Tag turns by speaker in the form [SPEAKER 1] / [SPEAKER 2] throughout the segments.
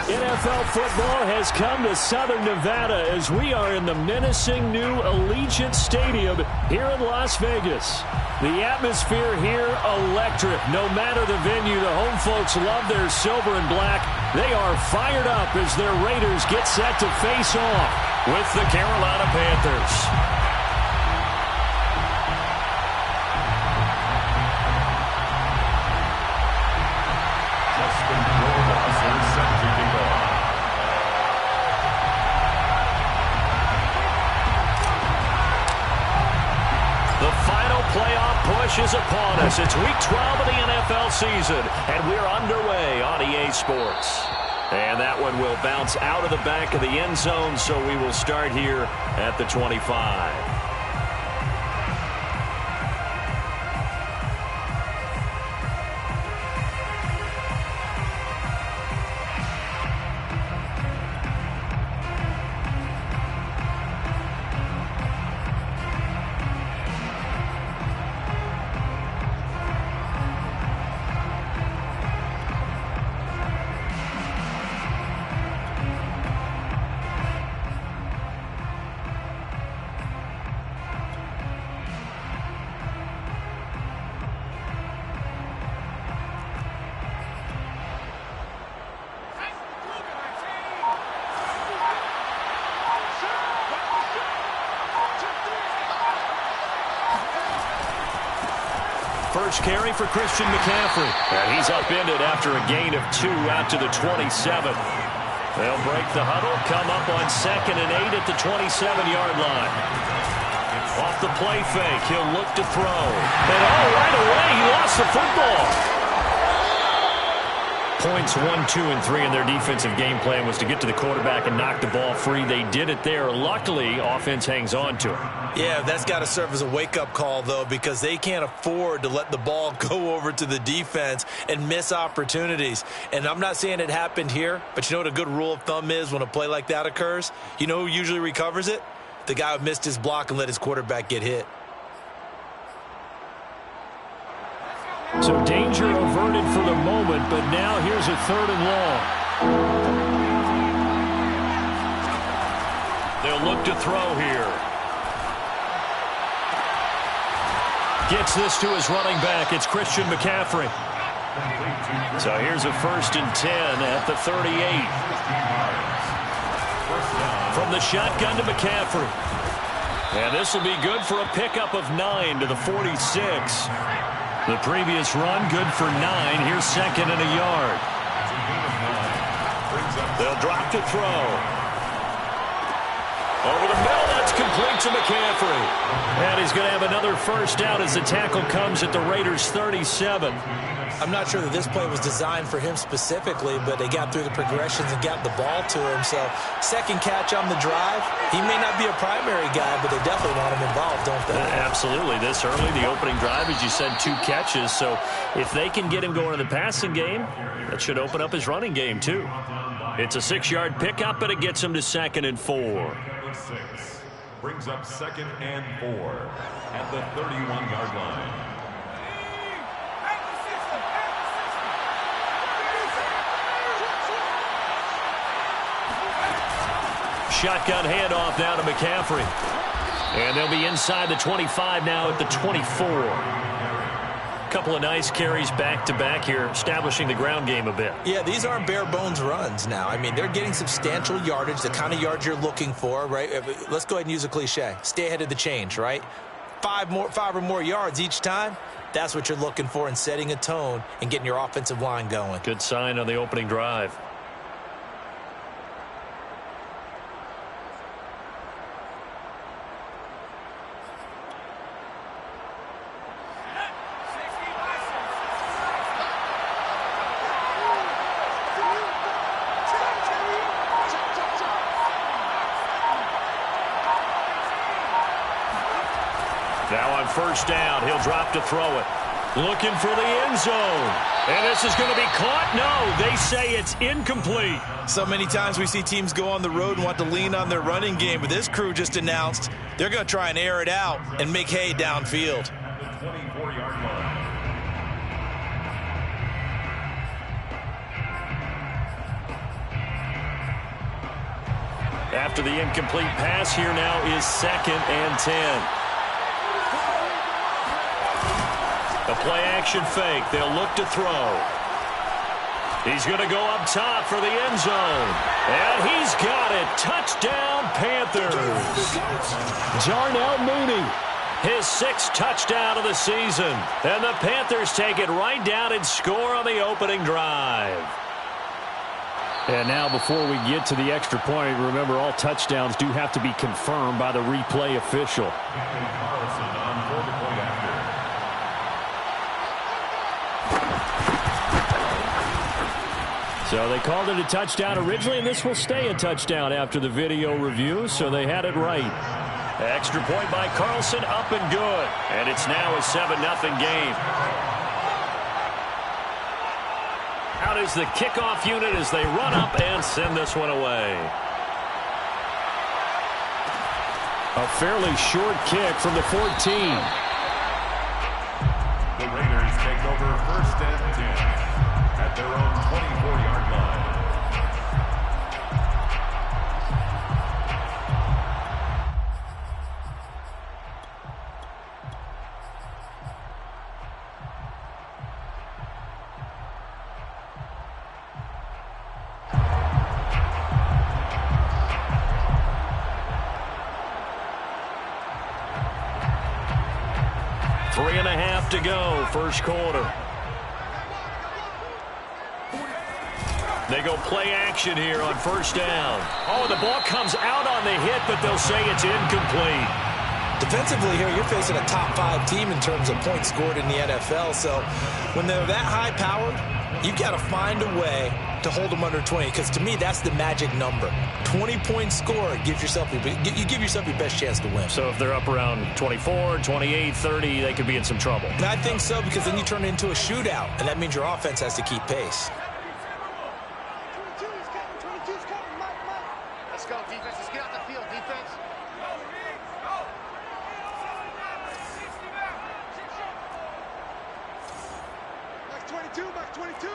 [SPEAKER 1] NFL football has come to Southern Nevada as we are in the menacing new Allegiant Stadium here in Las Vegas. The atmosphere here electric. No matter the venue, the home folks love their silver and black. They are fired up as their Raiders get set to face off with the Carolina Panthers. Playoff push is upon us. It's week 12 of the NFL season, and we're underway on EA Sports. And that one will bounce out of the back of the end zone, so we will start here at the 25. First carry for Christian McCaffrey. And he's upended after a gain of 2 out to the 27. They'll break the huddle, come up on 2nd and 8 at the 27-yard line. Off the play fake, he'll look to throw. And right away, he lost the football. Points 1, 2, and 3 in their defensive game plan was to get to the quarterback and knock the ball free. They did it there. Luckily, offense hangs on to it.
[SPEAKER 2] Yeah, that's got to serve as a wake-up call, though, because they can't afford to let the ball go over to the defense and miss opportunities. And I'm not saying it happened here, but you know what a good rule of thumb is when a play like that occurs? You know who usually recovers it? The guy who missed his block and let his quarterback get hit.
[SPEAKER 1] So danger averted for the moment, but now here's a 3rd and long. They'll look to throw here. Gets this to his running back. It's Christian McCaffrey. So here's a 1st and 10 at the 38. From the shotgun to McCaffrey. And this will be good for a pickup of 9 to the 46. The previous run, good for 9. Here's 2nd and a yard. They'll drop to throw. Over the middle, that's complete to McCaffrey. And he's going to have another first down as the tackle comes at the Raiders' 37.
[SPEAKER 2] I'm not sure that this play was designed for him specifically, but they got through the progressions and got the ball to him. So, 2nd catch on the drive. He may not be a primary guy, but they definitely want him involved, don't they?
[SPEAKER 1] Absolutely. This early, the opening drive, as you said, 2 catches. So, if they can get him going in the passing game, that should open up his running game, too. It's a 6-yard pickup, but it gets him to 2nd and 4.
[SPEAKER 3] 6 brings up 2nd and 4 at the 31-yard line.
[SPEAKER 1] Shotgun handoff now to McCaffrey. And they'll be inside the 25 now at the 24. Couple of nice carries back-to-back here, establishing the ground game a bit.
[SPEAKER 2] Yeah, these aren't bare-bones runs now. I mean, they're getting substantial yardage, the kind of yards you're looking for, right? Let's go ahead and use a cliche. Stay ahead of the change, right? 5 or more yards each time. That's what you're looking for in setting a tone and getting your offensive line going.
[SPEAKER 1] Good sign on the opening drive. Now on first down, he'll drop to throw it. Looking for the end zone. And this is going to be caught? No, they say it's incomplete.
[SPEAKER 2] So many times we see teams go on the road and want to lean on their running game, but this crew just announced they're going to try and air it out and make hay downfield.
[SPEAKER 3] The 24-yard line.
[SPEAKER 1] After the incomplete pass, here now is 2nd and 10. A play-action fake. They'll look to throw. He's going to go up top for the end zone. And he's got it. Touchdown, Panthers. Darnell Mooney, his 6th touchdown of the season. And the Panthers take it right down and score on the opening drive. And now before we get to the extra point, remember all touchdowns do have to be confirmed by the replay official. So they called it a touchdown originally, and this will stay a touchdown after the video review, so they had it right. Extra point by Carlson, up and good. And it's now a 7-0 game. Out is the kickoff unit as they run up and send this one away. A fairly short kick from the 14.
[SPEAKER 3] The Raiders take over 1st and 10 at their own 24-yard line.
[SPEAKER 1] To go, first quarter. They go play action here on 1st down. Oh, the ball comes out on the hit, but they'll say it's incomplete.
[SPEAKER 2] Defensively here, you're facing a top 5 team in terms of points scored in the NFL. So when they're that high-powered, you've got to find a way to hold them under 20, because to me, that's the magic number. 20-point score gives yourself you give yourself your best chance to win.
[SPEAKER 1] So if they're up around 24, 28, 30, they could be in some trouble.
[SPEAKER 2] And I think so, because then you turn it into a shootout, and that means your offense has to keep pace.
[SPEAKER 4] Let's go, defense. Let's get out the field, defense. Max 22, Max 22.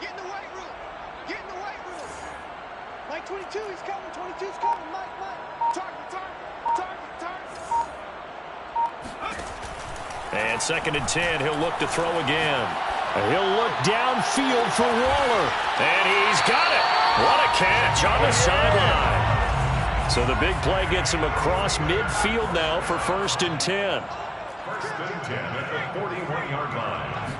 [SPEAKER 4] Get in the weight room. Get in the weight room. Mike 22, he's coming. 22's coming. Mike. Target.
[SPEAKER 1] And 2nd and 10, he'll look to throw again. He'll look downfield for Waller. And he's got it. What a catch on the sideline. So the big play gets him across midfield now for 1st and 10.
[SPEAKER 3] 1st and 10 at the 41-yard line.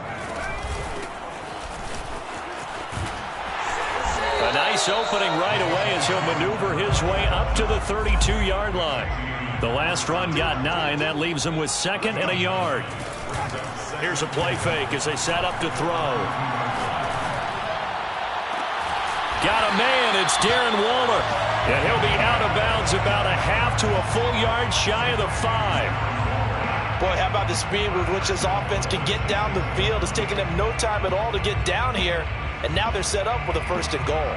[SPEAKER 1] A nice opening right away as he'll maneuver his way up to the 32-yard line. The last run got 9. That leaves him with 2nd and a yard. Here's a play fake as they set up to throw. Got a man. It's Darren Waller. And he'll be out of bounds about a half to a full yard shy of the 5.
[SPEAKER 2] Boy, how about the speed with which this offense can get down the field? It's taking them no time at all to get down here. And now they're set up with a 1st and goal.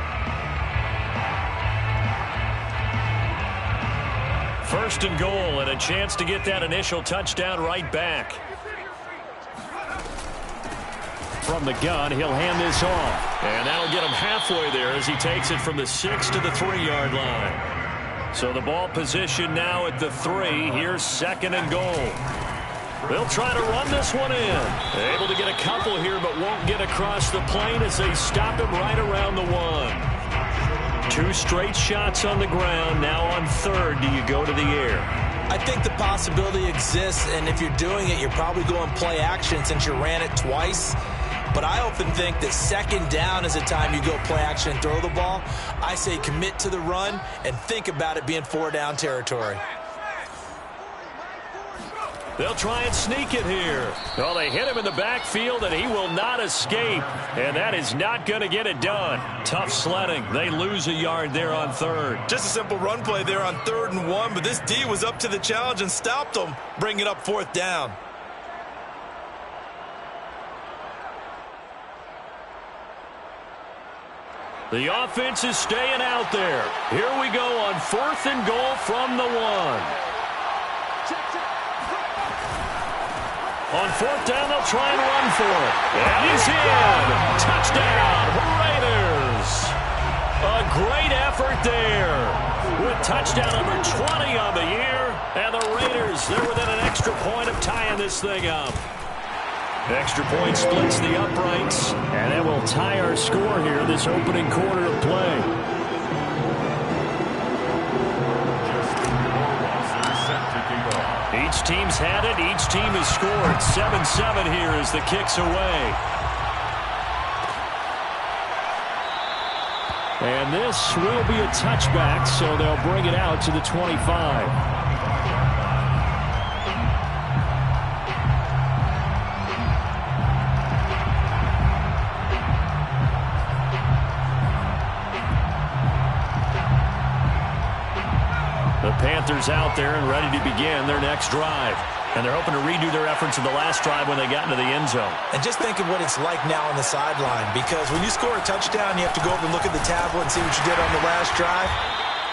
[SPEAKER 1] 1st and goal, and a chance to get that initial touchdown right back. From the gun, he'll hand this off. And that'll get him halfway there as he takes it from the 6 to the 3-yard line. So the ball position now at the 3. Here's 2nd and goal. They'll try to run this one in. Able to get a couple here, but won't get across the plane as they stop him right around the 1. 2 straight shots on the ground. Now on 3rd, do you go to the air?
[SPEAKER 2] I think the possibility exists, and if you're doing it, you're probably going play action since you ran it twice. But I often think that 2nd down is the time you go play action and throw the ball. I say commit to the run and think about it being 4-down territory.
[SPEAKER 1] They'll try and sneak it here. Well, they hit him in the backfield, and he will not escape. And that is not going to get it done. Tough sledding. They lose a yard there on 3rd.
[SPEAKER 2] Just a simple run play there on 3rd and 1, but this D was up to the challenge and stopped them, bringing up 4th down.
[SPEAKER 1] The offense is staying out there. Here we go on 4th and goal from the 1. On 4th down, they'll try and run for it. And he's in. Touchdown, Raiders. A great effort there. Touchdown number 20 on the year. And the Raiders, they're within an extra point of tying this thing up. Extra point splits the uprights. And it will tie our score here this opening quarter of play. Each team's had it. Each team has scored. 7-7 here as the kick's away. And this will be a touchback, so they'll bring it out to the 25. The Panthers out there and ready to begin their next drive. And they're hoping to redo their efforts in the last drive when they got into the end zone.
[SPEAKER 2] And just think of what it's like now on the sideline, because when you score a touchdown, you have to go over and look at the tablet and see what you did on the last drive.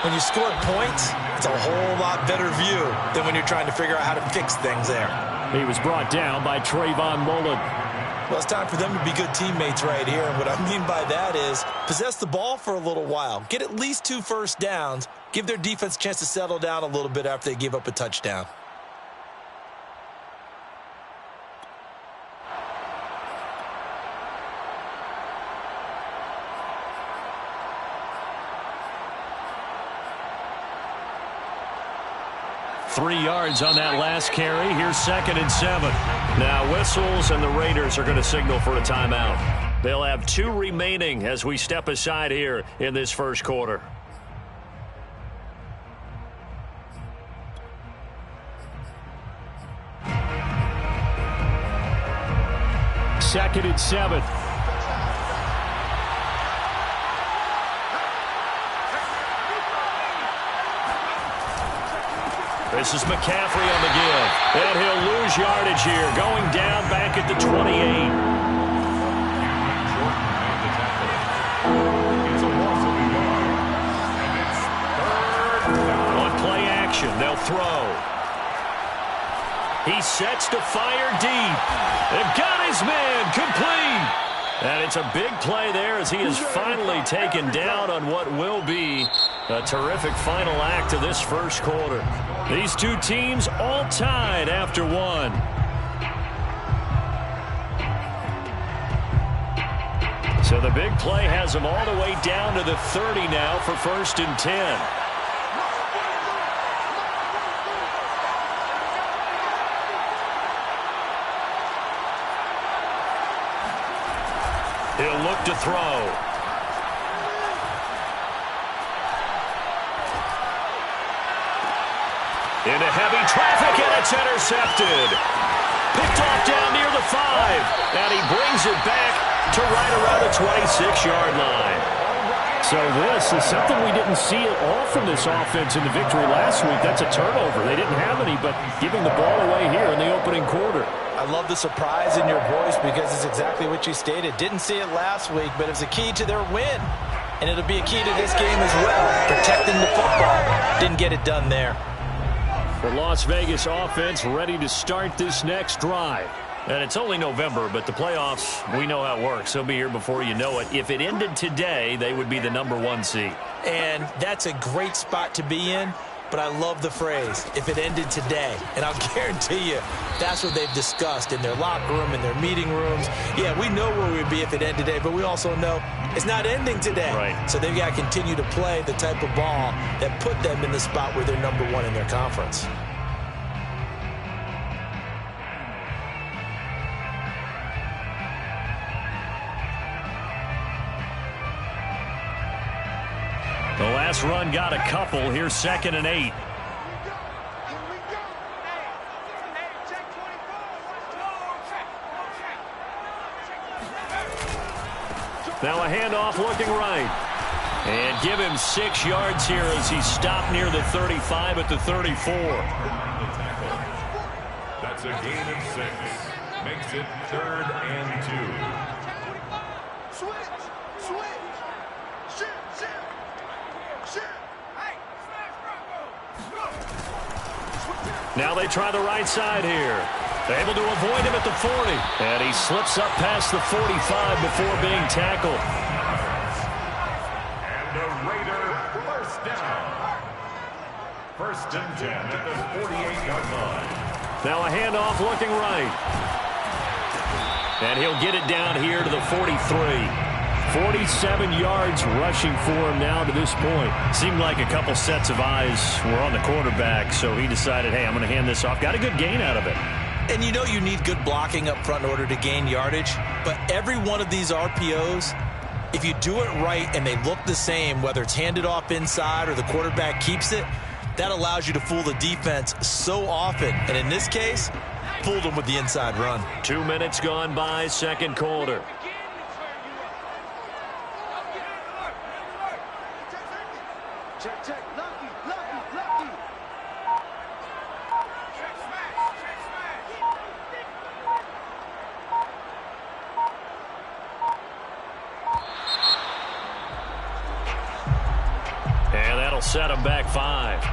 [SPEAKER 2] When you score points, it's a whole lot better view than when you're trying to figure out how to fix things there.
[SPEAKER 1] He was brought down by Trayvon Mullen.
[SPEAKER 2] Well, it's time for them to be good teammates right here. And what I mean by that is possess the ball for a little while. Get at least 2 first downs. Give their defense a chance to settle down a little bit after they give up a touchdown.
[SPEAKER 1] Three yards on that last carry. Here's 2nd and 7. Now whistles, and the Raiders are going to signal for a timeout. They'll have 2 remaining as we step aside here in this first quarter. Second and 7. This is McCaffrey on the give. And he'll lose yardage here. Going down back at the 28.
[SPEAKER 3] It's a loss of a yard. And it's 3rd down.
[SPEAKER 1] On play action, they'll throw. He sets to fire deep. They've got his man complete. And it's a big play there as he is finally taken down on what will be a terrific final act of this first quarter. These two teams all tied after one. So the big play has them all the way down to the 30 now for 1st and 10. He'll look to throw. Into heavy traffic, and it's intercepted. Picked off down near the 5. And he brings it back to right around the 26-yard line. So this is something we didn't see at all from this offense in the victory last week. That's a turnover. They didn't have any, but giving the ball away here in the opening quarter.
[SPEAKER 2] I love the surprise in your voice because it's exactly what you stated. Didn't see it last week, but it's a key to their win. And it'll be a key to this game as well, protecting the football. Didn't get it done there.
[SPEAKER 1] The Las Vegas offense ready to start this next drive. And it's only November, but the playoffs, we know how it works. They'll be here before you know it. If it ended today, they would be the #1 seed.
[SPEAKER 2] And that's a great spot to be in, but I love the phrase, if it ended today. And I'll guarantee you, that's what they've discussed in their locker room, in their meeting rooms. Yeah, we know where we'd be if it ended today, but we also know it's not ending today.
[SPEAKER 1] Right.
[SPEAKER 2] So they've got to continue to play the type of ball that put them in the spot where they're #1 in their conference.
[SPEAKER 1] The last run got a couple. Here's 2nd and 8. Now a handoff looking right. And give him 6 yards here as he stopped near the 35 at the 34.
[SPEAKER 3] That's a gain of 6. Makes it 3rd and 2.
[SPEAKER 4] Switch! Shoot!
[SPEAKER 1] Now they try the right side here. They're able to avoid him at the 40. And he slips up past the 45 before being tackled.
[SPEAKER 3] And a Raider first down. First and 10 at the 48-yard line.
[SPEAKER 1] Now a handoff looking right. And he'll get it down here to the 43. 47 yards rushing for him now to this point. Seemed like a couple sets of eyes were on the quarterback, so he decided, hey, I'm going to hand this off. Got a good gain out of it.
[SPEAKER 2] And you know you need good blocking up front in order to gain yardage, but every one of these RPOs, if you do it right and they look the same, whether it's handed off inside or the quarterback keeps it, that allows you to fool the defense so often. And in this case, fooled them with the inside run.
[SPEAKER 1] 2 minutes gone by, second quarter.
[SPEAKER 4] Check, check. Lucky, lucky, lucky.
[SPEAKER 1] And that'll set him back 5.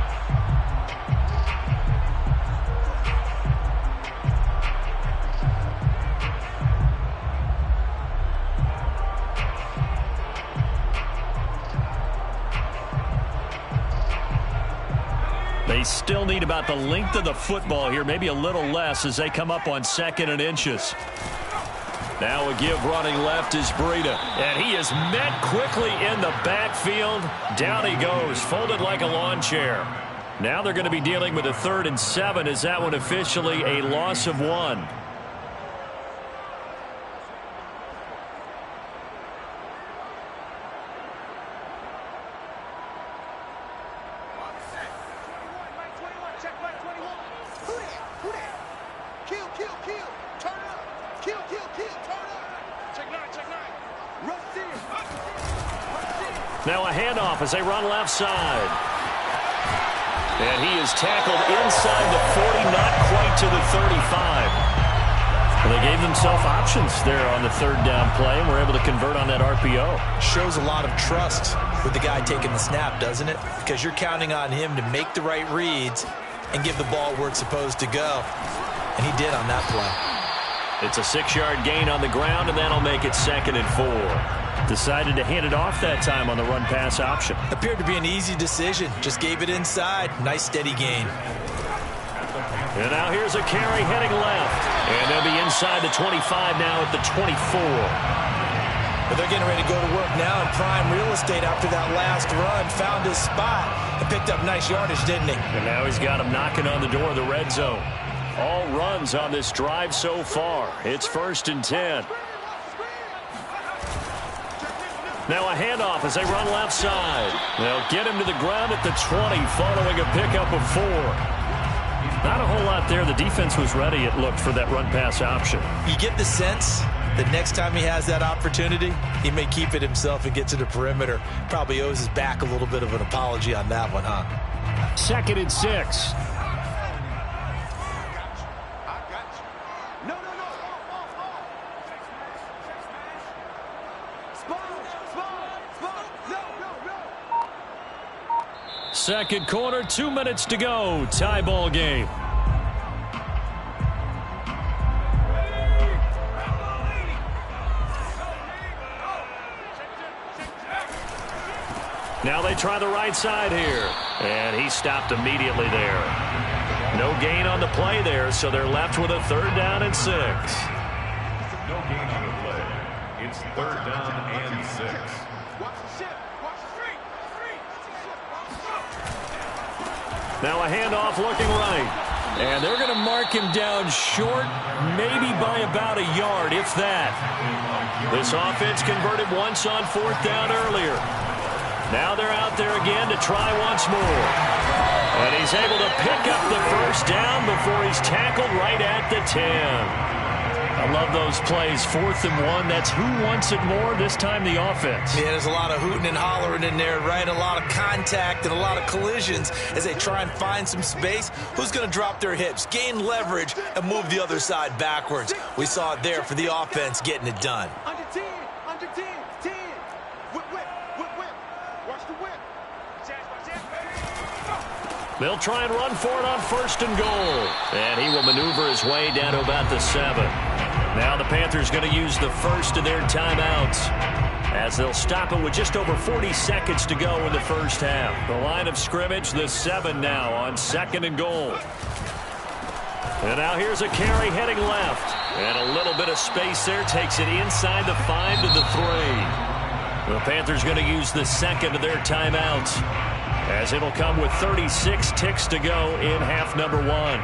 [SPEAKER 1] They still need about the length of the football here, maybe a little less as they come up on 2nd and inches. Now a give running left is Breida. And he is met quickly in the backfield. Down he goes, folded like a lawn chair. Now they're going to be dealing with a 3rd and 7. Is that one officially a loss of 1? Now a handoff as they run left side. And he is tackled inside the 40, not quite to the 35. Well, they gave themselves options there on the 3rd down play and were able to convert on that RPO.
[SPEAKER 2] Shows a lot of trust with the guy taking the snap, doesn't it? Because you're counting on him to make the right reads and give the ball where it's supposed to go. And he did on that play.
[SPEAKER 1] It's a 6-yard gain on the ground, and that'll make it 2nd and 4. Decided to hand it off that time on the run-pass option.
[SPEAKER 2] Appeared to be an easy decision. Just gave it inside. Nice, steady gain.
[SPEAKER 1] And now here's a carry heading left. And they'll be inside the 25 now at the 24.
[SPEAKER 2] But they're getting ready to go to work now in prime real estate after that last run. Found his spot and picked up nice yardage, didn't he?
[SPEAKER 1] And now he's got him knocking on the door of the red zone. All runs on this drive so far. It's 1st and 10. Now a handoff as they run left side. They'll get him to the ground at the 20 following a pickup of 4. Not a whole lot there. The defense was ready, it looked, for that run-pass option.
[SPEAKER 2] You get the sense that next time he has that opportunity, he may keep it himself and get to the perimeter. Probably owes his back a little bit of an apology on that one, huh?
[SPEAKER 1] 2nd and 6. Second quarter, 2 minutes to go. Tie ball game. Now they try the right side here. And he stopped immediately there. No gain on the play there, so they're left with a 3rd down and 6.
[SPEAKER 3] No gain on the play. It's 3rd down and 6.
[SPEAKER 1] Now a handoff looking right. And they're going to mark him down short, maybe by about a yard, if that. This offense converted once on 4th down earlier. Now they're out there again to try once more. And he's able to pick up the 1st down before he's tackled right at the 10. I love those plays. 4th and 1. That's who wants it more, this time the offense.
[SPEAKER 2] Yeah, there's a lot of hooting and hollering in there, right? A lot of contact and a lot of collisions as they try and find some space. Who's going to drop their hips, gain leverage, and move the other side backwards? We saw it there for the offense getting it done.
[SPEAKER 4] Under 10, under 10, 10. Whip, whip, whip, whip. Watch the whip.
[SPEAKER 1] They'll try and run for it on 1st and goal. And he will maneuver his way down to about the 7. Now the Panthers going to use the first of their timeouts. as they'll stop it with just over 40 seconds to go in the first half. The line of scrimmage, the 7 now on 2nd and goal. And now here's a carry heading left. And a little bit of space there. Takes it inside the 5 to the 3. The Panthers going to use the second of their timeouts, as it'll come with 36 ticks to go in half number 1.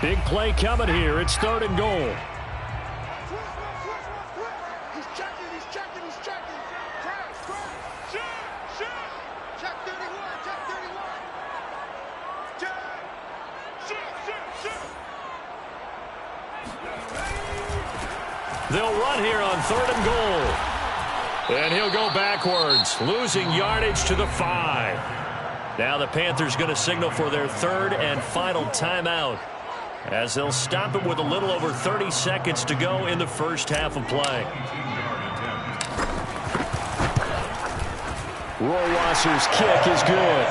[SPEAKER 1] Big play coming here. It's 3rd and goal.
[SPEAKER 4] He's checking. Press. Shoot. Check 31. Check. Shoot.
[SPEAKER 1] They'll run here on 3rd and goal. And he'll go backwards, losing yardage to the 5. Now the Panthers going to signal for their 3rd and final timeout, as they'll stop it with a little over 30 seconds to go in the first half of play. Rohrwasser's kick is good.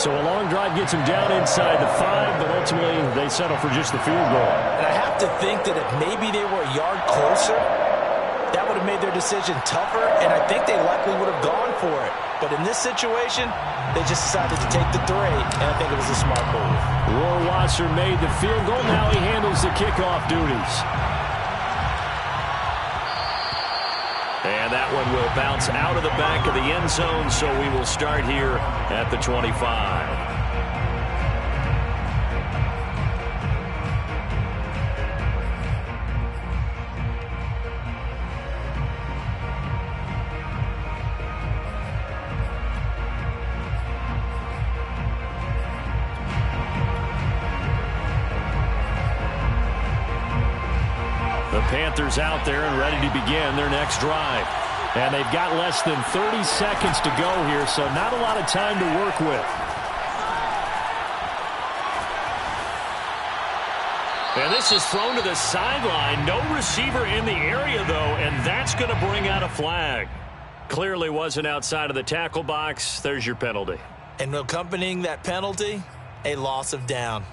[SPEAKER 1] So a long drive gets him down inside the 5, but ultimately they settle for just the field goal.
[SPEAKER 2] And I have to think that if maybe they were a yard closer, that would have made their decision tougher, and I think they likely would have gone for it. But in this situation, they just decided to take the 3, and I think it was a smart move.
[SPEAKER 1] Rohrwasser made the field goal. Now he handles the kickoff duties. And that one will bounce out of the back of the end zone, so we will start here at the 25. The Panthers out there and ready to begin their next drive. And they've got less than 30 seconds to go here, so not a lot of time to work with. And this is thrown to the sideline. No receiver in the area, though, and that's going to bring out a flag. Clearly wasn't outside of the tackle box. There's your penalty.
[SPEAKER 2] And accompanying that penalty, a loss of down.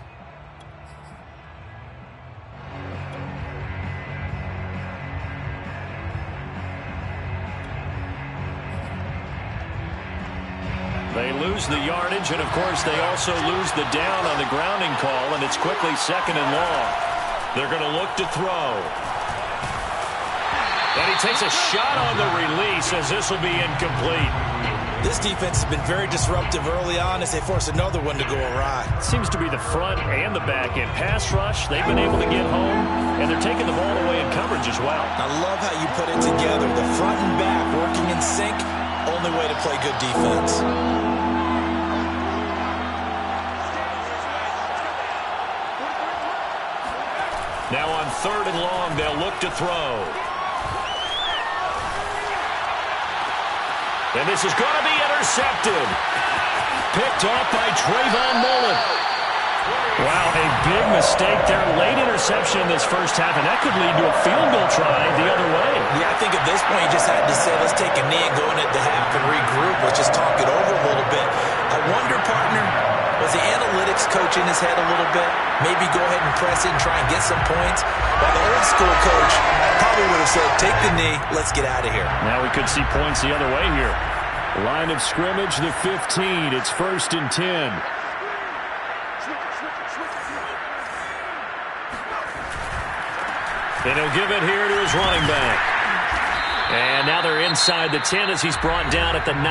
[SPEAKER 1] They lose the yardage, and, of course, they also lose the down on the grounding call, and it's quickly 2nd and long. They're going to look to throw. And he takes a shot on the release, as this will be incomplete.
[SPEAKER 2] This defense has been very disruptive early on as they force another one to go awry.
[SPEAKER 1] Seems to be the front and the back end. Pass rush, they've been able to get home, and they're taking the ball away in coverage as well.
[SPEAKER 2] I love how you put it together. The front and back working in sync, only way to play good defense.
[SPEAKER 1] Now on 3rd and long, they'll look to throw. And this is going to be intercepted. Picked off by Trayvon Mullen. Wow, a big mistake there. Late interception in this first half, and that could lead to a field goal try the other way.
[SPEAKER 2] Yeah, I think at this point you just had to say, let's take a knee and go into half and regroup. Let's just talk it over a little bit. I wonder, partner, was the analytics coach in his head a little bit? Maybe go ahead and press it and try and get some points? While the old school coach probably would have said, take the knee, let's get out of here.
[SPEAKER 1] Now we could see points the other way here. Line of scrimmage, the 15. It's 1st and 10. And he'll give it here to his running back. And now they're inside the 10 as he's brought down at the 9.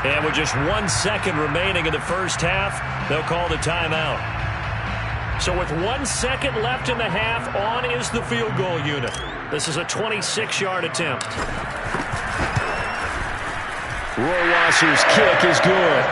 [SPEAKER 1] And with just 1 second remaining in the first half, they'll call the timeout. So with 1 second left in the half, on is the field goal unit. This is a 26-yard attempt. Rohrwasser's kick is good.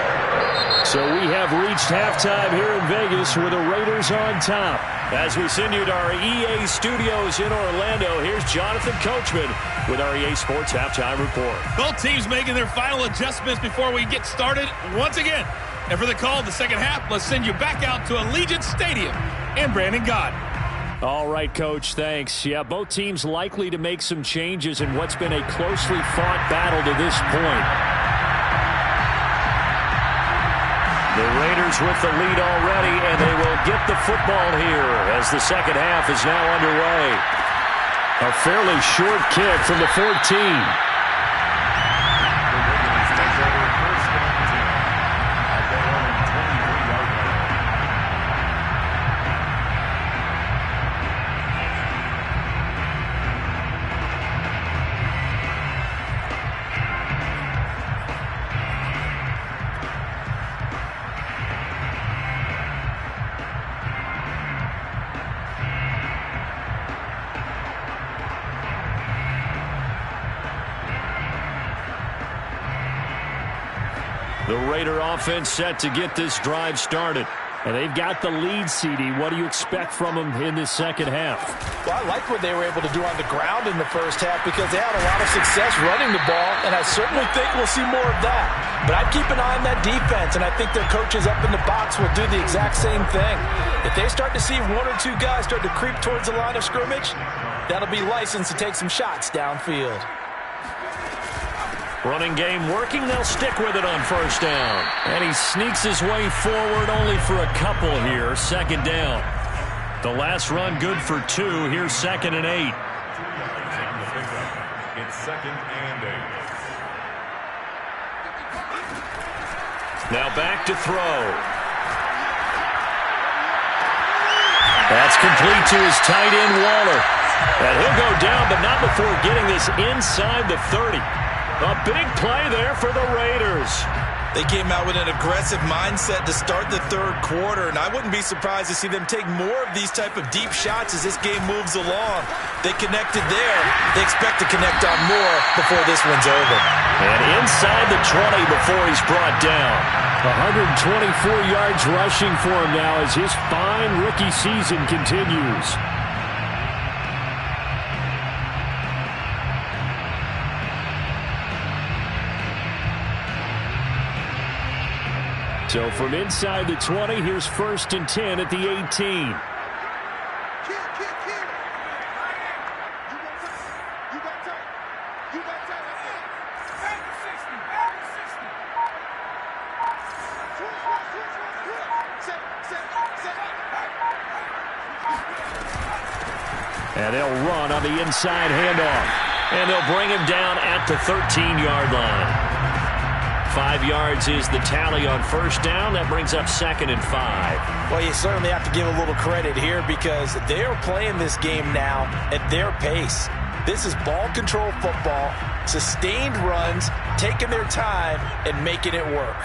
[SPEAKER 1] So we have reached halftime here in Vegas with the Raiders on top. As we send you to our EA studios in Orlando, here's Jonathan Coachman with our EA Sports Halftime Report.
[SPEAKER 5] Both teams making their final adjustments before we get started once again. And for the call of the second half, let's send you back out to Allegiant Stadium and Brandon Gott.
[SPEAKER 1] All right, Coach, thanks. Yeah, both teams likely to make some changes in what's been a closely fought battle to this point. The Raiders with the lead already, and they will get the football here as the second half is now underway. A fairly short kick from the 14. The Raider offense set to get this drive started. And they've got the lead, CD. What do you expect from them in this second half?
[SPEAKER 2] Well, I like what they were able to do on the ground in the first half because they had a lot of success running the ball, and I certainly think we'll see more of that. But I'd keep an eye on that defense, and I think their coaches up in the box will do the exact same thing. If they start to see one or two guys start to creep towards the line of scrimmage, that'll be licensed to take some shots downfield.
[SPEAKER 1] Running game working. They'll stick with it on first down. And he sneaks his way forward only for a couple here. Second down. The last run good for 2. Here's 2nd and 8.
[SPEAKER 3] It's 2nd and 8.
[SPEAKER 1] Now back to throw. That's complete to his tight end, Waller. And he'll go down, but not before getting this inside the 30. A big play there for the Raiders.
[SPEAKER 2] They came out with an aggressive mindset to start the third quarter, and I wouldn't be surprised to see them take more of these type of deep shots as this game moves along. They connected there. They expect to connect on more before this one's over.
[SPEAKER 1] And inside the 20 before he's brought down. 124 yards rushing for him now as his fine rookie season continues. So from inside the 20, here's 1st and 10 at the 18. And they'll run on the inside handoff. And they'll bring him down at the 13-yard line. 5 yards is the tally on first down. That brings up 2nd and 5.
[SPEAKER 2] Well, you certainly have to give a little credit here because they're playing this game now at their pace. This is ball control football, sustained runs, taking their time, and making it work.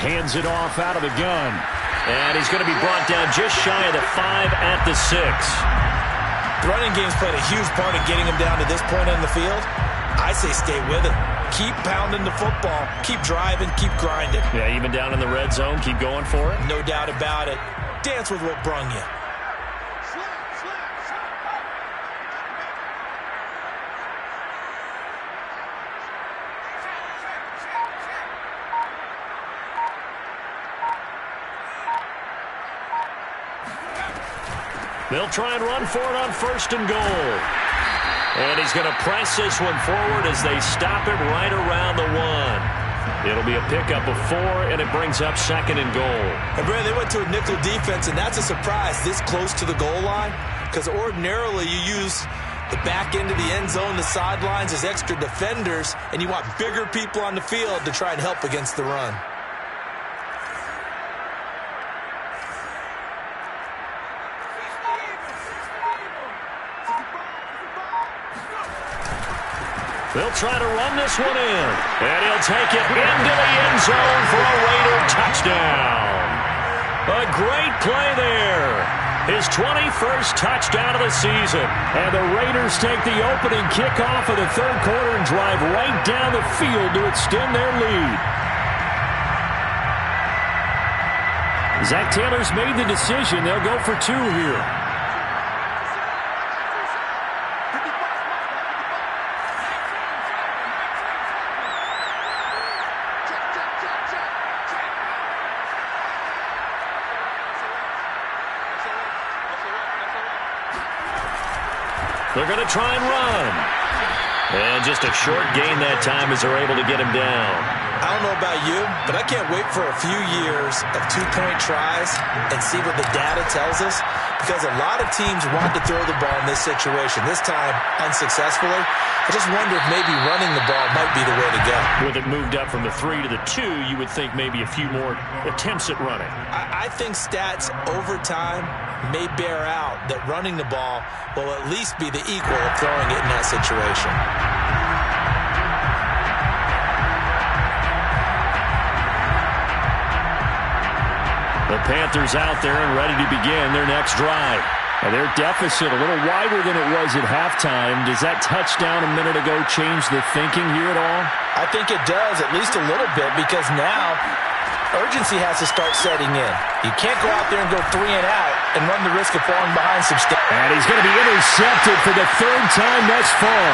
[SPEAKER 1] Hands it off out of the gun. And he's going to be brought down just shy of the 5 at the 6.
[SPEAKER 2] The running game's played a huge part in getting him down to this point on the field. I say stay with it. Keep pounding the football. Keep driving. Keep grinding.
[SPEAKER 1] Yeah, even down in the red zone, keep going for it.
[SPEAKER 2] No doubt about it. Dance with what brung you.
[SPEAKER 1] They'll try and run for it on 1st and goal. And he's going to press this one forward as they stop it right around the 1. It'll be a pickup of 4, and it brings up 2nd and goal.
[SPEAKER 2] And Brad, they went to a nickel defense, and that's a surprise this close to the goal line because ordinarily you use the back end of the end zone, the sidelines as extra defenders, and you want bigger people on the field to try and help against the run.
[SPEAKER 1] They'll try to run this one in. And he'll take it into the end zone for a Raider touchdown. A great play there. His 21st touchdown of the season. And the Raiders take the opening kickoff of the third quarter and drive right down the field to extend their lead. Zach Taylor's made the decision. They'll go for 2 here. They're going to try and run. And just a short gain that time as they're able to get him down.
[SPEAKER 2] I don't know about you, but I can't wait for a few years of two-point tries and see what the data tells us, because a lot of teams want to throw the ball in this situation, this time unsuccessfully. I just wonder if maybe running the ball might be the way to go.
[SPEAKER 1] With it moved up from the 3 to the 2, you would think maybe a few more attempts at running.
[SPEAKER 2] I think stats over time may bear out that running the ball will at least be the equal of throwing it in that situation.
[SPEAKER 1] The Panthers out there and ready to begin their next drive. And their deficit a little wider than it was at halftime. Does that touchdown a minute ago change the thinking here at all?
[SPEAKER 2] I think it does, at least a little bit, because now urgency has to start setting in. You can't go out there and go 3 and out and run the risk of falling behind some stuff.
[SPEAKER 1] And he's going to be intercepted for the 3rd time thus far.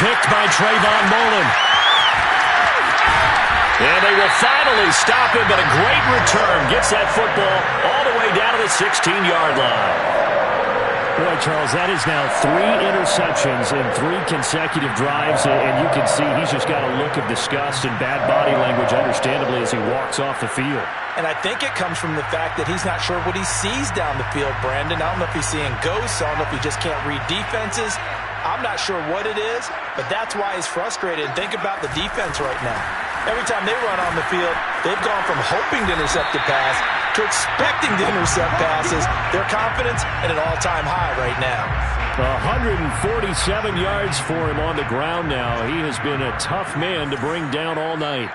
[SPEAKER 1] Picked by Trayvon Mullen. And they will finally stop him, but a great return. Gets that football all the way down to the 16-yard line. Boy, Charles, that is now 3 interceptions in 3 consecutive drives, and you can see he's just got a look of disgust and bad body language, understandably, as he walks off the field.
[SPEAKER 2] And I think it comes from the fact that he's not sure what he sees down the field, Brandon. I don't know if he's seeing ghosts. I don't know if he just can't read defenses. I'm not sure what it is, but that's why he's frustrated. Think about the defense right now. Every time they run on the field, they've gone from hoping to intercept the pass to expecting to intercept passes. Their confidence at an all-time high right now.
[SPEAKER 1] 147 yards for him on the ground now. He has been a tough man to bring down all night.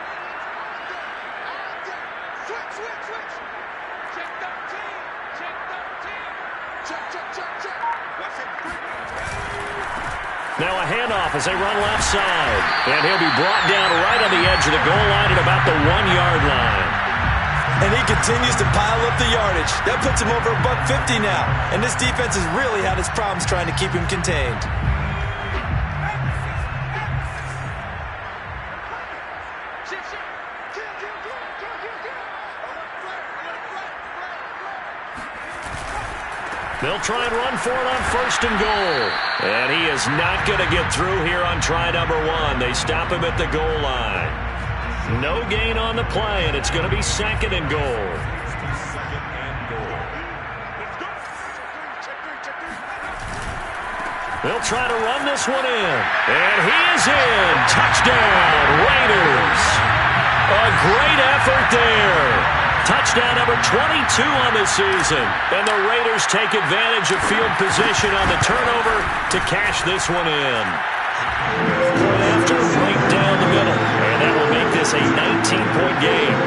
[SPEAKER 1] Now a handoff as they run left side. And he'll be brought down right on the edge of the goal line at about the 1-yard line.
[SPEAKER 2] And he continues to pile up the yardage. That puts him over $150 now. And this defense has really had its problems trying to keep him contained.
[SPEAKER 1] They'll try and run for it on 1st and goal. And he is not going to get through here on try number 1. They stop him at the goal line. No gain on the play, and it's going to be 2nd and goal. They'll try to run this one in. And he is in. Touchdown, Raiders. A great effort there. Touchdown number 22 on the season. And the Raiders take advantage of field position on the turnover to cash this one in. Point after, right down the middle. And that will make this a 19-point game.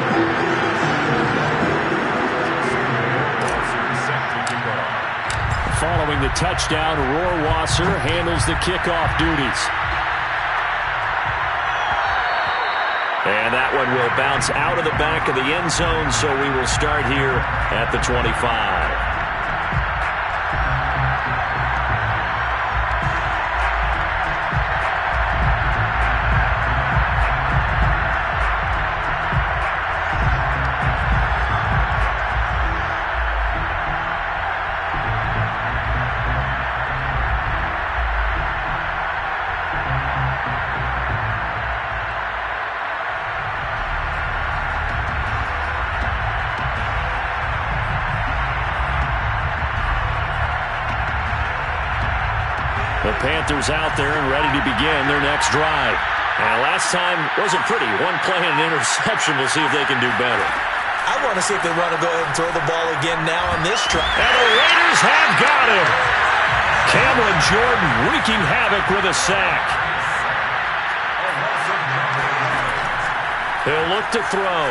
[SPEAKER 1] Following the touchdown, Rohrwasser handles the kickoff duties. And that one will bounce out of the back of the end zone, so we will start here at the 25. The Panthers out there and ready to begin their next drive. And last time wasn't pretty. 1 play and an interception. We'll see if they can do better.
[SPEAKER 2] I want to see if they want to go ahead and throw the ball again now on this drive.
[SPEAKER 1] And the Raiders have got him. Cameron Jordan wreaking havoc with a sack. He'll look to throw.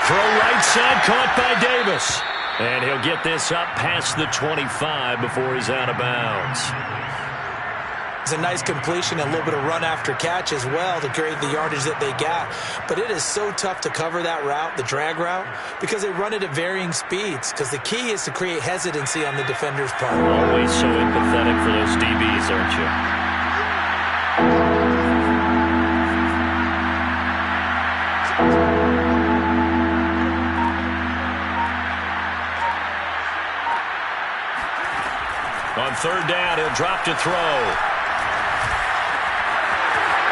[SPEAKER 1] Throw right side, caught by Davis. And he'll get this up past the 25 before he's out of bounds.
[SPEAKER 2] It's a nice completion and a little bit of run after catch as well to create the yardage that they got. But it is so tough to cover that route, the drag route, because they run it at varying speeds. Because the key is to create hesitancy on the defender's part.
[SPEAKER 1] Always so empathetic for those DBs, aren't you? On 3rd down, he'll drop to throw.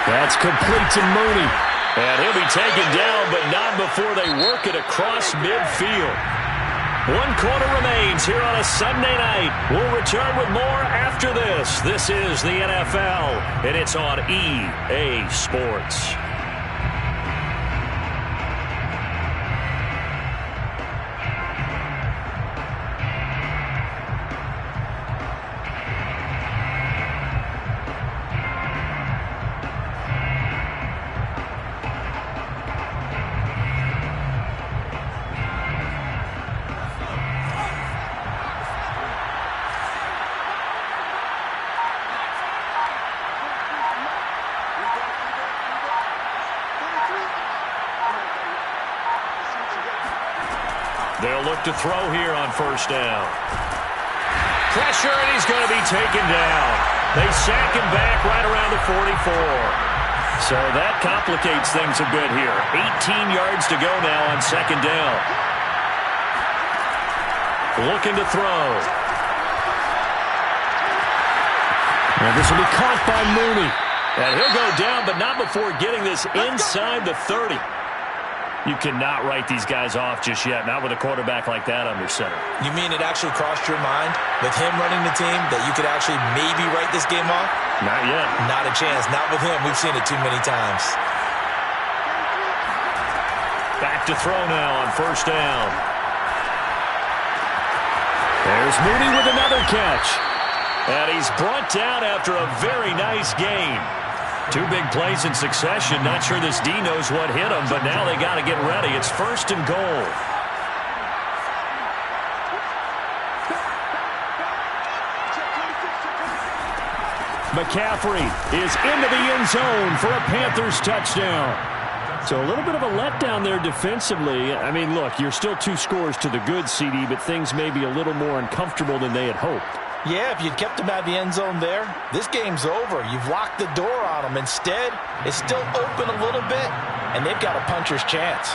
[SPEAKER 1] That's complete to Mooney. And he'll be taken down, but not before they work it across midfield. 1 quarter remains here on a Sunday night. We'll return with more after this. This is the NFL, and it's on EA Sports. They'll look to throw here on first down. Pressure, and he's going to be taken down. They sack him back right around the 44. So that complicates things a bit here. 18 yards to go now on second down. Looking to throw. And this will be caught by Mooney. And he'll go down, but not before getting this inside the 30. You cannot write these guys off just yet, not with a quarterback like that under center.
[SPEAKER 2] You mean it actually crossed your mind with him running the team that you could actually maybe write this game off?
[SPEAKER 1] Not yet.
[SPEAKER 2] Not a chance. Not with him. We've seen it too many times.
[SPEAKER 1] Back to throw now on first down. There's Mooney with another catch. And he's brought down after a very nice game. 2 big plays in succession. Not sure this D knows what hit him, but now they got to get ready. It's first and goal. McCaffrey is into the end zone for a Panthers touchdown. So a little bit of a letdown there defensively. I mean, look, you're still 2 scores to the good, CD, but things may be a little more uncomfortable than they had hoped.
[SPEAKER 2] Yeah, if you'd kept him out of the end zone there, this game's over. You've locked the door on him. Instead, it's still open a little bit, and they've got a puncher's chance.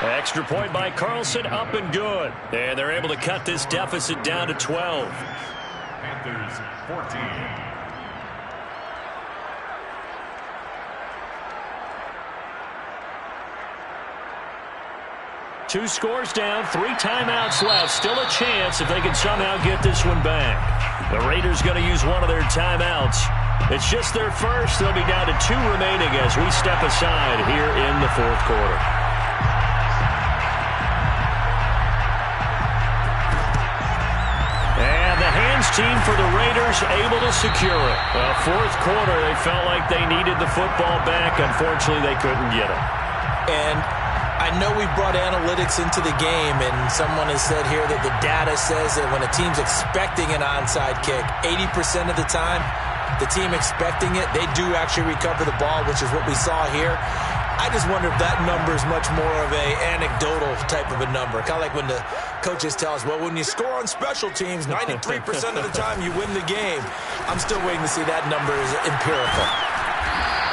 [SPEAKER 1] Extra point by Carlson, up and good. And they're able to cut this deficit down to 12.
[SPEAKER 3] Panthers 14.
[SPEAKER 1] 2 scores down, 3 timeouts left. Still a chance if they can somehow get this one back. The Raiders going to use one of their timeouts. It's just their first. They'll be down to 2 remaining as we step aside here in the 4th quarter. And the hands team for the Raiders able to secure it. Well, 4th quarter, they felt like they needed the football back. Unfortunately, they couldn't get it.
[SPEAKER 2] And I know we've brought analytics into the game, and someone has said here that the data says that when a team's expecting an onside kick, 80% of the time, the team expecting it, they do actually recover the ball, which is what we saw here. I just wonder if that number is much more of a anecdotal type of a number. Kind of like when the coaches tell us, well, when you score on special teams, 93% of the time you win the game. I'm still waiting to see that number is empirical.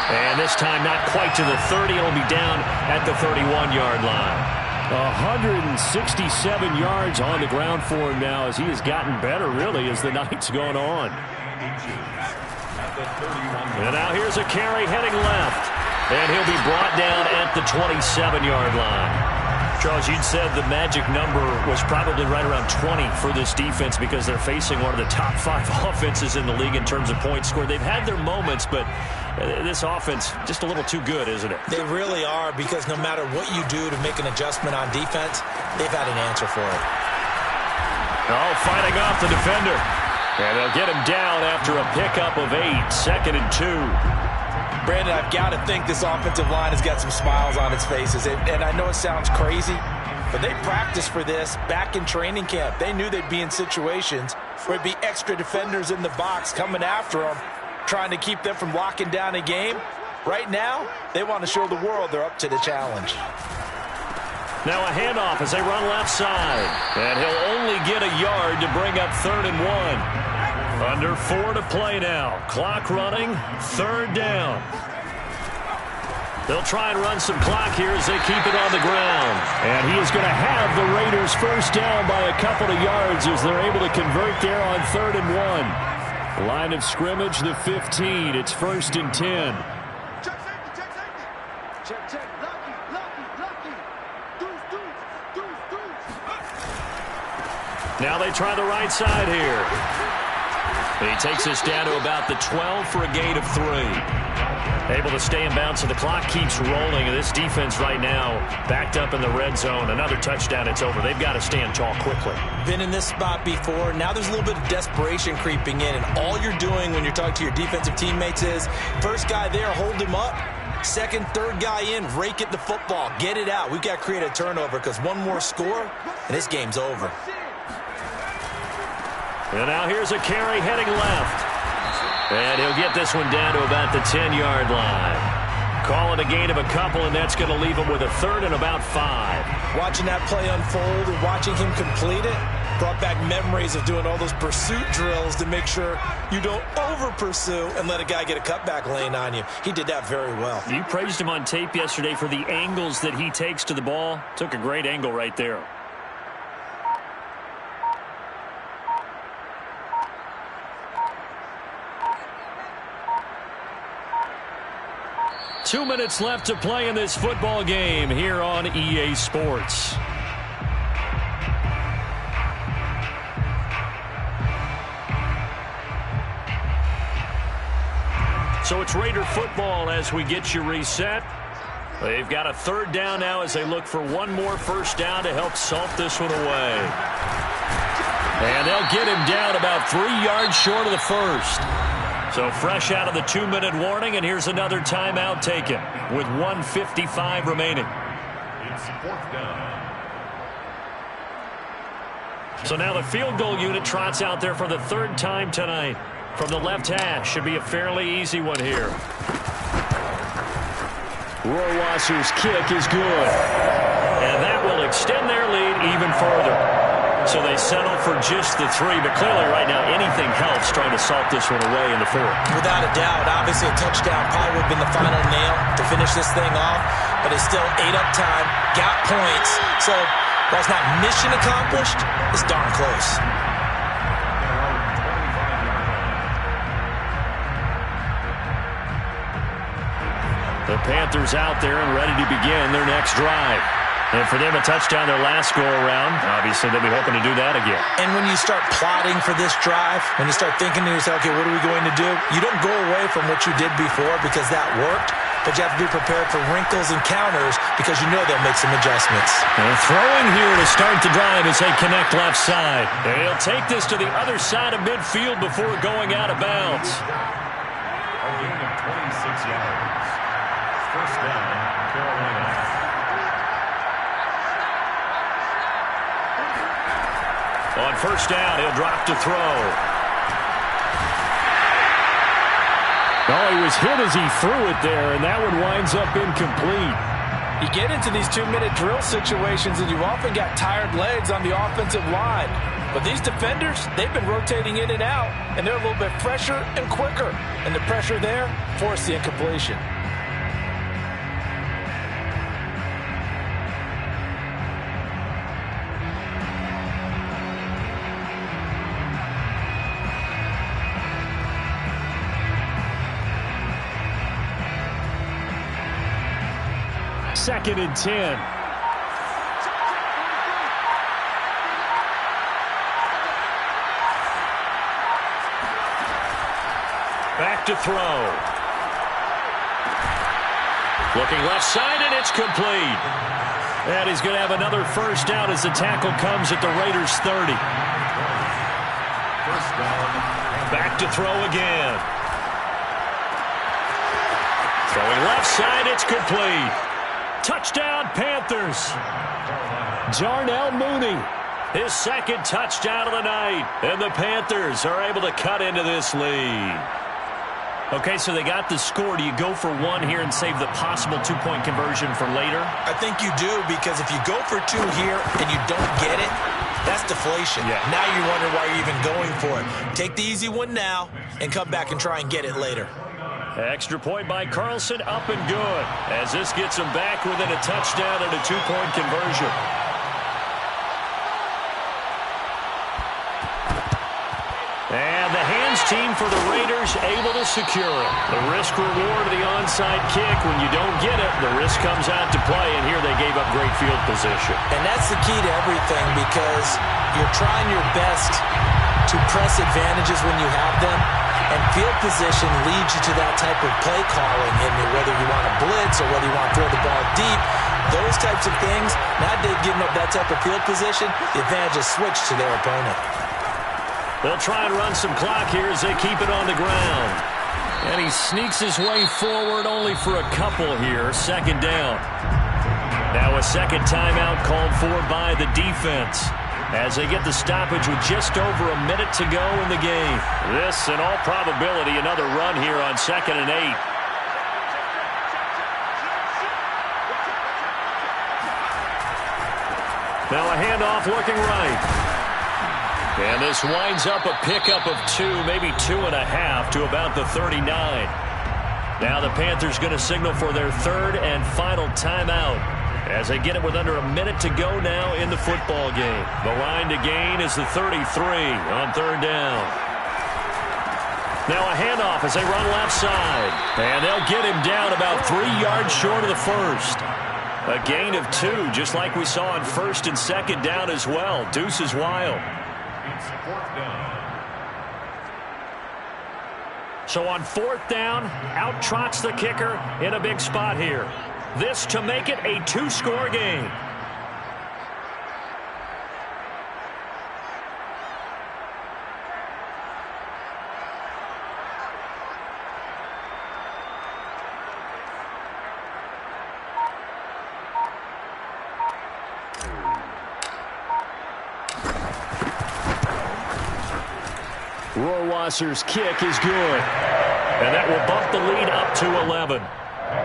[SPEAKER 1] And this time not quite to the 30. It'll be down at the 31-yard line. 167 yards on the ground for him now as he has gotten better, really, as the night's gone on. And now here's a carry heading left. And he'll be brought down at the 27-yard line. Charles, you'd said the magic number was probably right around 20 for this defense because they're facing one of the top 5 offenses in the league in terms of points scored. They've had their moments, but this offense just a little too good, isn't it?
[SPEAKER 2] They really are, because no matter what you do to make an adjustment on defense, they've had an answer for it.
[SPEAKER 1] Oh, fighting off the defender. And they'll get him down after a pickup of 8, 2nd and 2.
[SPEAKER 2] Brandon, I've got to think this offensive line has got some smiles on its faces. And I know it sounds crazy, but they practiced for this back in training camp. They knew they'd be in situations where it'd be extra defenders in the box coming after them, trying to keep them from locking down a game. Right now, they want to show the world they're up to the challenge.
[SPEAKER 1] Now a handoff as they run left side. And he'll only get a yard to bring up 3rd and 1. Under 4 to play now. Clock running. 3rd down. They'll try and run some clock here as they keep it on the ground. And he is going to have the Raiders first down by a couple of yards as they're able to convert there on 3rd and 1. Line of scrimmage, the 15. It's 1st and 10.
[SPEAKER 4] Check safety, check safety. Check. Lucky. Deuce.
[SPEAKER 1] Now they try the right side here. He takes us down to about the 12 for a gain of 3. Able to stay in bounds, so the clock keeps rolling. And this defense right now backed up in the red zone. Another touchdown, it's over. They've got to stand tall quickly.
[SPEAKER 2] Been in this spot before. Now there's a little bit of desperation creeping in. And all you're doing when you're talking to your defensive teammates is, first guy there, hold him up. Second, third guy in, rake at the football. Get it out. We've got to create a turnover because one more score, and this game's over.
[SPEAKER 1] And now here's a carry heading left. And he'll get this one down to about the 10-yard line. Call it a gain of a couple, and that's going to leave him with a 3rd and about 5.
[SPEAKER 2] Watching that play unfold and watching him complete it brought back memories of doing all those pursuit drills to make sure you don't over-pursue and let a guy get a cutback lane on you. He did that very well.
[SPEAKER 1] You praised him on tape yesterday for the angles that he takes to the ball. Took a great angle right there. Two minutes left to play in this football game here on EA Sports. So it's Raider football as we get you reset. They've got a 3rd down now as they look for one more first down to help salt this one away. And they'll get him down about 3 yards short of the first. So fresh out of the 2-minute warning, and here's another timeout taken with 1:55 remaining.
[SPEAKER 3] It's 4th down.
[SPEAKER 1] So now the field goal unit trots out there for the 3rd time tonight. From the left hash, should be a fairly easy one here. Rohrwasser's kick is good. And that will extend their lead even further. So they settle for just the 3, but clearly right now anything helps trying to salt this one away in the 4th.
[SPEAKER 2] Without a doubt, obviously a touchdown probably would have been the final nail to finish this thing off, but it's still ate-up time, got points. So while it's not mission accomplished, it's darn close.
[SPEAKER 1] The Panthers out there and ready to begin their next drive. And for them, a touchdown their last go-around. Obviously, they'll be hoping to do that again.
[SPEAKER 2] And when you start plotting for this drive, when you start thinking to yourself, okay, what are we going to do? You don't go away from what you did before because that worked, but you have to be prepared for wrinkles and counters because you know they'll make some adjustments.
[SPEAKER 1] And throwing here to start the drive as they connect left side. And he'll take this to the other side of midfield before going out of bounds.
[SPEAKER 3] A gain of 26 yards. First down, Carolina.
[SPEAKER 1] On first down, he'll drop to throw. Oh, he was hit as he threw it there, and that one winds up incomplete.
[SPEAKER 2] You get into these 2-minute drill situations, and you've often got tired legs on the offensive line. But these defenders, they've been rotating in and out, and they're a little bit fresher and quicker. And the pressure there forced the incompletion.
[SPEAKER 1] Second and 10. Back to throw. Looking left side, and it's complete. And he's going to have another first down as the tackle comes at the Raiders' 30.
[SPEAKER 3] First down.
[SPEAKER 1] Back to throw again. Throwing left side, it's complete. Touchdown, Panthers. Jarnell Mooney, his second touchdown of the night. And the Panthers are able to cut into this lead. Okay, so they got the score. Do you go for one here and save the possible 2-point conversion for later?
[SPEAKER 2] I think you do, because if you go for 2 here and you don't get it, that's deflation.
[SPEAKER 1] Yeah.
[SPEAKER 2] Now you wonder why you're even going for it. Take the easy one now and come back and try and get it later.
[SPEAKER 1] Extra point by Carlson, up and good, as this gets them back within a touchdown and a 2-point conversion. And the hands team for the Raiders able to secure it. The risk reward of the onside kick. When you don't get it, the risk comes out to play, and here they gave up great field position.
[SPEAKER 2] And that's the key to everything, because you're trying your best to press advantages when you have them, and field position leads you to that type of play calling, and whether you want to blitz or whether you want to throw the ball deep, those types of things. Now they've given up that type of field position, the advantage is switched to their opponent.
[SPEAKER 1] They'll try and run some clock here as they keep it on the ground. And he sneaks his way forward only for a couple here. Second down. Now a second timeout called for by the defense, as they get the stoppage with just over a minute to go in the game. This, in all probability, another run here on 2nd and 8. Now a handoff looking right. And this winds up a pickup of 2, maybe 2.5 to about the 39. Now the Panthers going to signal for their third and final timeout, as they get it with under a minute to go now in the football game. The line to gain is the 33 on third down. Now a handoff as they run left side. And they'll get him down about 3 yards short of the first. A gain of 2, just like we saw on first and second down as well. Deuce is wild.
[SPEAKER 3] It's 4th down.
[SPEAKER 1] So on 4th down, out trots the kicker in a big spot here. This to make it a 2-score game. Rohrwasser's kick is good, and that will bump the lead up to 11.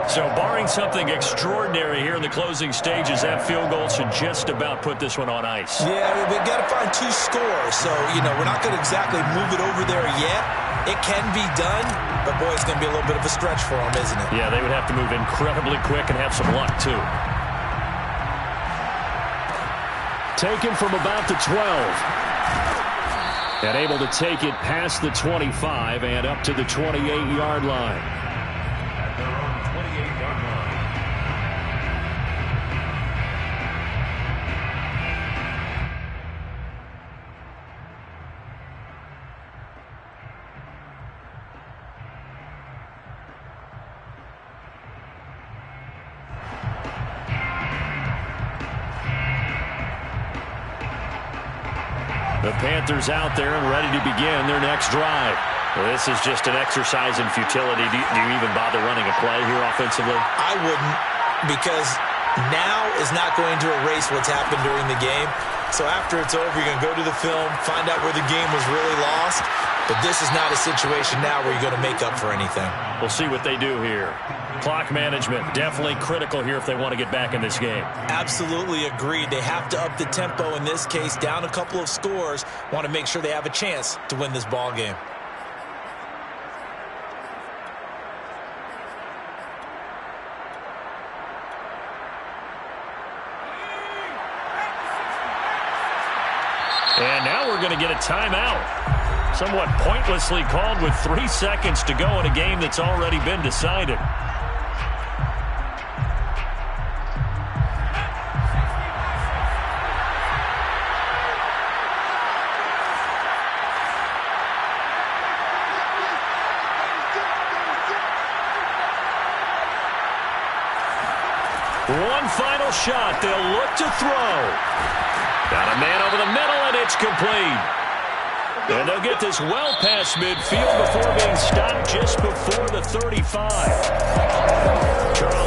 [SPEAKER 1] So barring something extraordinary here in the closing stages, that field goal should just about put this one on ice.
[SPEAKER 2] Yeah, we've got to find 2 scores, so, we're not going to exactly move it over there yet. It can be done, but, boy, it's going to be a little bit of a stretch for them, isn't it?
[SPEAKER 1] Yeah, they would have to move incredibly quick and have some luck, too. Taken from about the 12. And able to take it past the 25 and up to the 28-yard line.
[SPEAKER 3] At their own 28-yard line.
[SPEAKER 1] The Panthers out there and ready to begin their next drive. Well, this is just an exercise in futility. Do you even bother running a play here offensively?
[SPEAKER 2] I wouldn't, because now is not going to erase what's happened during the game. So after it's over, you're going to go to the film, find out where the game was really lost. But this is not a situation now where you're going to make up for anything.
[SPEAKER 1] We'll see what they do here. Clock management, definitely critical here if they want to get back in this game.
[SPEAKER 2] Absolutely agreed. They have to up the tempo in this case, down a couple of scores. Want to make sure they have a chance to win this ball game.
[SPEAKER 1] And now we're going to get a timeout. Somewhat pointlessly called with 3 seconds to go in a game that's already been decided. One final shot. They'll look to throw. Got a man over the middle, and it's complete. And they'll get this well past midfield before being stopped just before the 35. Charles